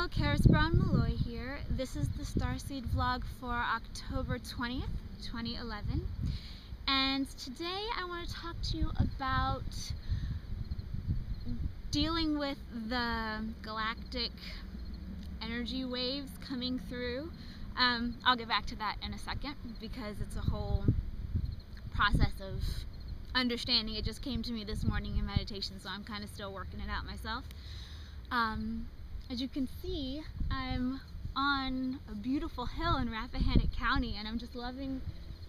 Karis Brown Malloy here. This is the Starseed vlog for October 20th, 2011. And today I want to talk to you about dealing with the galactic energy waves coming through. I'll get back to that in a second because it's a whole process of understanding. It just came to me this morning in meditation, so I'm kind of still working it out myself. As you can see, I'm on a beautiful hill in Rappahannock County, and I'm just loving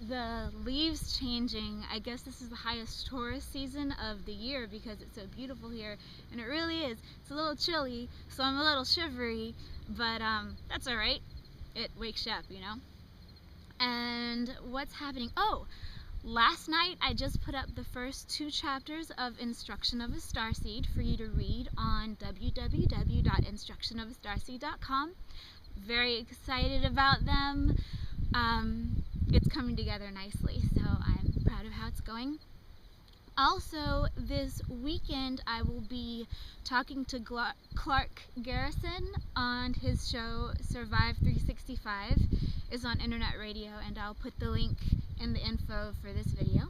the leaves changing. I guess this is the highest tourist season of the year because it's so beautiful here, and it really is. It's a little chilly, so I'm a little shivery, but that's alright. It wakes you up, you know? And what's happening? Oh! Last night I just put up the first 2 chapters of Instruction of a Starseed for you to read on www.instructionofastarseed.com. Very excited about them. It's coming together nicely, so I'm proud of how it's going. Also, this weekend I will be talking to Clark Garrison on his show Survive 365. It's on internet radio, and I'll put the link in the info for this video.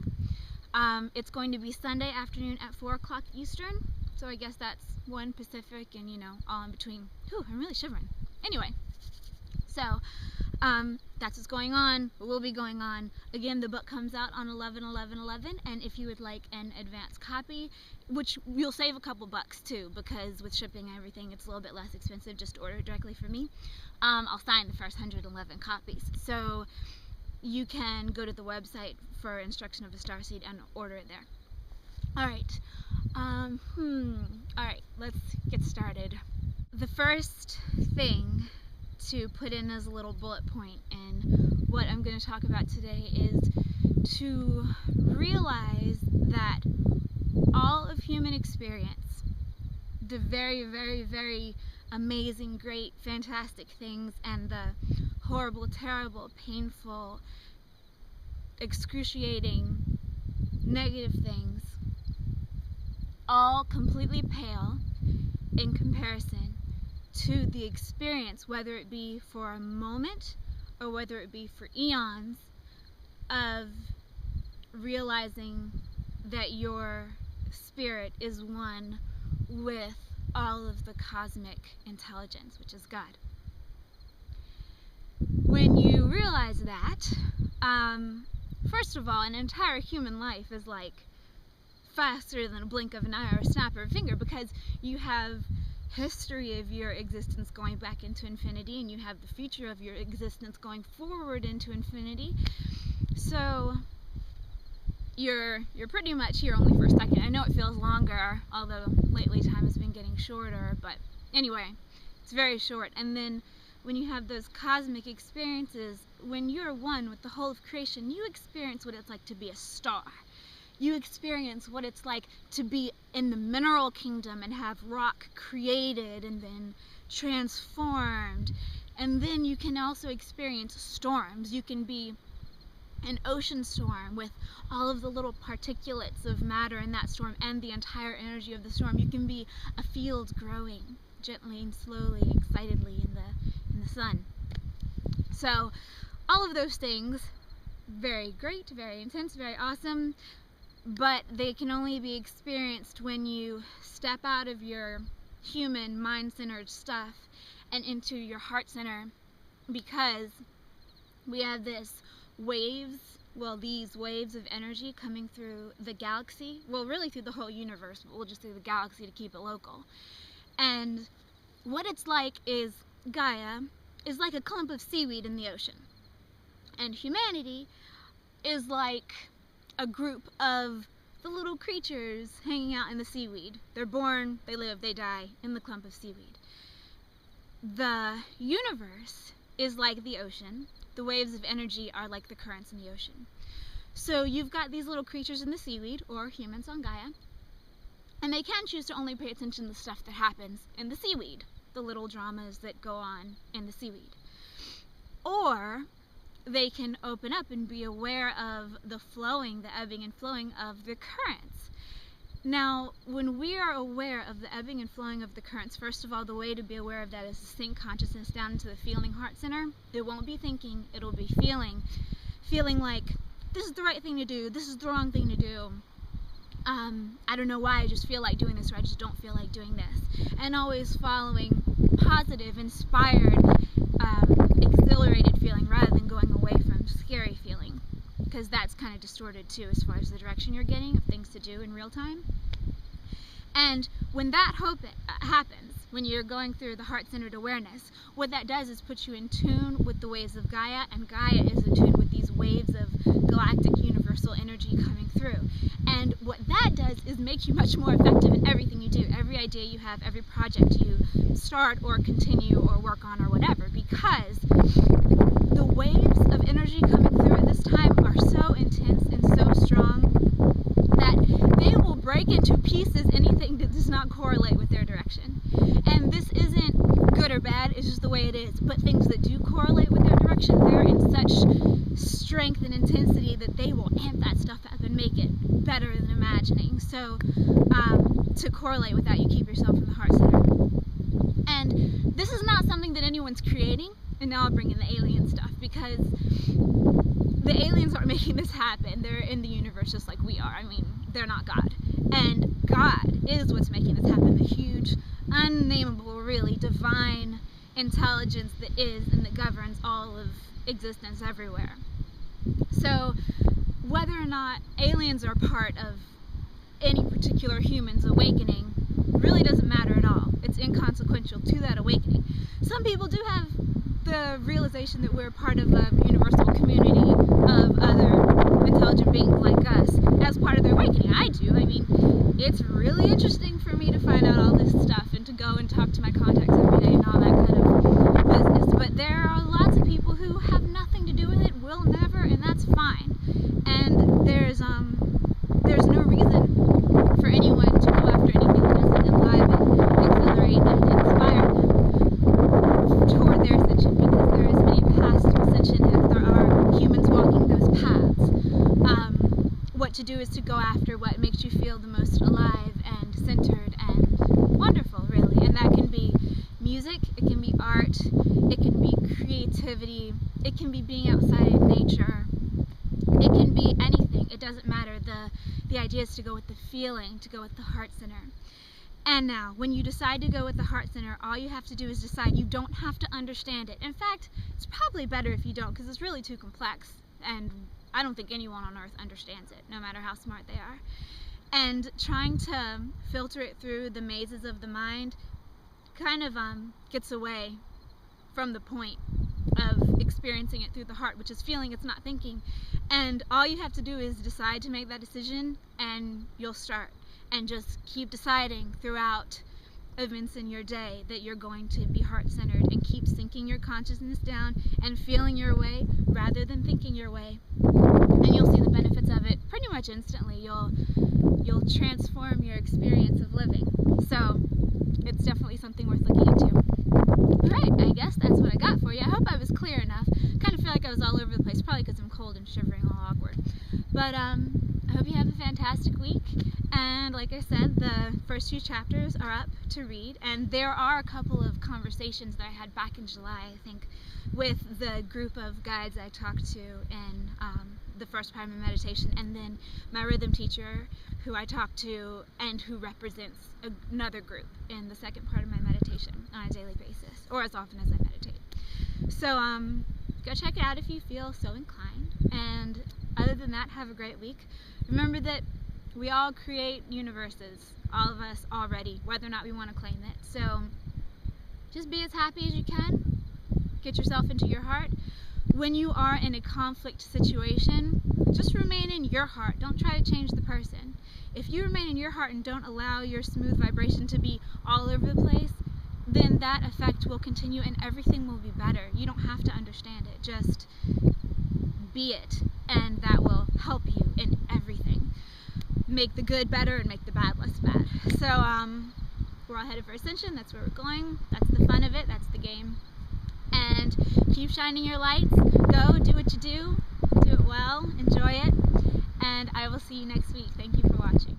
It's going to be Sunday afternoon at 4 o'clock Eastern, so I guess that's 1 Pacific and, you know, all in between. Whew, I'm really shivering. Anyway, so that's what's going on, will be going on. Again, the book comes out on 11/11/11, and if you would like an advance copy, which you'll save a couple bucks too, because with shipping and everything it's a little bit less expensive just to order it directly from me, I'll sign the first 111 copies. So you can go to the website for Instruction of a Starseed and order it there. Alright, alright, let's get started. The first thing to put in as a little bullet point in what I'm going to talk about today is to realize that all of human experience, the very, very, very amazing, great, fantastic things, and the horrible, terrible, painful, excruciating, negative things, all completely pale in comparison to the experience, whether it be for a moment or whether it be for eons, of realizing that your spirit is one with all of the cosmic intelligence, which is God. When you realize that, first of all, an entire human life is like faster than a blink of an eye or a snap of a finger, because you have history of your existence going back into infinity, and you have the future of your existence going forward into infinity. So you're pretty much here only for a second. I know it feels longer, although lately time has been getting shorter, but anyway, it's very short. And then when you have those cosmic experiences, when you're one with the whole of creation, you experience what it's like to be a star. You experience what it's like to be in the mineral kingdom and have rock created and then transformed. And then you can also experience storms. You can be an ocean storm with all of the little particulates of matter in that storm and the entire energy of the storm. You can be a field growing gently and slowly, excitedly in the sun. So all of those things, very great, very intense, very awesome, but they can only be experienced when you step out of your human mind-centered stuff and into your heart center, because we have these waves of energy coming through the galaxy, well, really through the whole universe, but we'll just do the galaxy to keep it local. And what it's like is Gaia is like a clump of seaweed in the ocean, and humanity is like a group of the little creatures hanging out in the seaweed. They're born, they live, they die in the clump of seaweed. The universe is like the ocean. The waves of energy are like the currents in the ocean. So you've got these little creatures in the seaweed, or humans on Gaia, and they can choose to only pay attention to the stuff that happens in the seaweed, the little dramas that go on in the seaweed. Or they can open up and be aware of the flowing, the ebbing and flowing of the currents. Now, when we are aware of the ebbing and flowing of the currents, first of all, the way to be aware of that is to sink consciousness down into the feeling heart center. It won't be thinking, it'll be feeling. Feeling like, this is the right thing to do, this is the wrong thing to do. I don't know why I just feel like doing this, or I just don't feel like doing this. And always following positive, inspired, exhilarated feeling rather than going away from scary feeling. Because that's kind of distorted too as far as the direction you're getting of things to do in real time. And when that happens, when you're going through the heart-centered awareness, what that does is put you in tune with the waves of Gaia, and Gaia is in tune with these waves of galactic universal energy coming through. And what that does is make you much more effective in everything you do, every idea you have, every project you start or continue or work on or whatever, because the waves of energy coming through at this time are so intense and so strong that they will break into pieces anything that does not correlate with their direction. And this isn't good or bad, it's just the way it is. But things that do correlate with their direction, they're in such strength and intensity that they will amp that stuff up and make it better than imagining. So to correlate with that, you keep yourself in the heart center. And this is not something that anyone's creating. And now I'll bring in the alien stuff, because the aliens aren't making this happen. They're in the universe just like we are. I mean, they're not God. And God is what's making this happen. The huge, unnameable, really divine intelligence that is and that governs all of existence everywhere. So whether or not aliens are part of any particular human's awakening really doesn't matter at all. It's inconsequential to that awakening. Some people do have the realization that we're part of a universal community of other intelligent beings like us as part of their awakening. I do. I mean, it's really interesting for me to find out all this stuff and to go and talk to my contacts every day and all that kind of business. But there are lots of people who have nothing to do with it, will never, and that's fine. And there's no reason for anyone to go after anything that doesn't enliven, exhilarate, and inspire them toward their ascension, because there is many past ascension as there are humans walking those paths. What to do is to go after what makes you feel the most alive and centered and wonderful, really. And that can be music, it can be art, it can be creativity, it can be being outside in nature, it can be anything. It doesn't matter. The idea is to go with the feeling, to go with the heart center. And now, when you decide to go with the heart center, all you have to do is decide. You don't have to understand it. In fact, it's probably better if you don't, because it's really too complex, and I don't think anyone on earth understands it, no matter how smart they are. And trying to filter it through the mazes of the mind kind of gets away from the point of experiencing it through the heart, which is feeling, it's not thinking. And all you have to do is decide to make that decision, and you'll start. And just keep deciding throughout events in your day that you're going to be heart-centered, and keep sinking your consciousness down and feeling your way rather than thinking your way. And you'll see the benefits of it pretty much instantly. You'll transform your experience of living. So it's definitely something worth looking into. Alright, I guess that's what I got for you. I hope I was clear enough. Kind of feel like I was all over the place, probably because I'm cold and shivering, all awkward. But I hope you have a fantastic week. And like I said, the first few chapters are up to read, and there are a couple of conversations that I had back in July, I think, with the group of guides I talked to in the first part of my meditation, and then my rhythm teacher who I talked to and who represents another group in the second part of my meditation on a daily basis, or as often as I meditate. So go check it out if you feel so inclined, and other than that, have a great week. Remember that we all create universes, all of us already, whether or not we want to claim it. So just be as happy as you can. Get yourself into your heart. When you are in a conflict situation, just remain in your heart. Don't try to change the person. If you remain in your heart and don't allow your smooth vibration to be all over the place, then that effect will continue and everything will be better. You don't have to understand it. Just be it, and that will help you in everything. Make the good better and make the bad less bad. So we're all headed for ascension. That's where we're going. That's the fun of it. That's the game. And keep shining your lights. Go do what you do it well, enjoy it, and I will see you next week. Thank you for watching.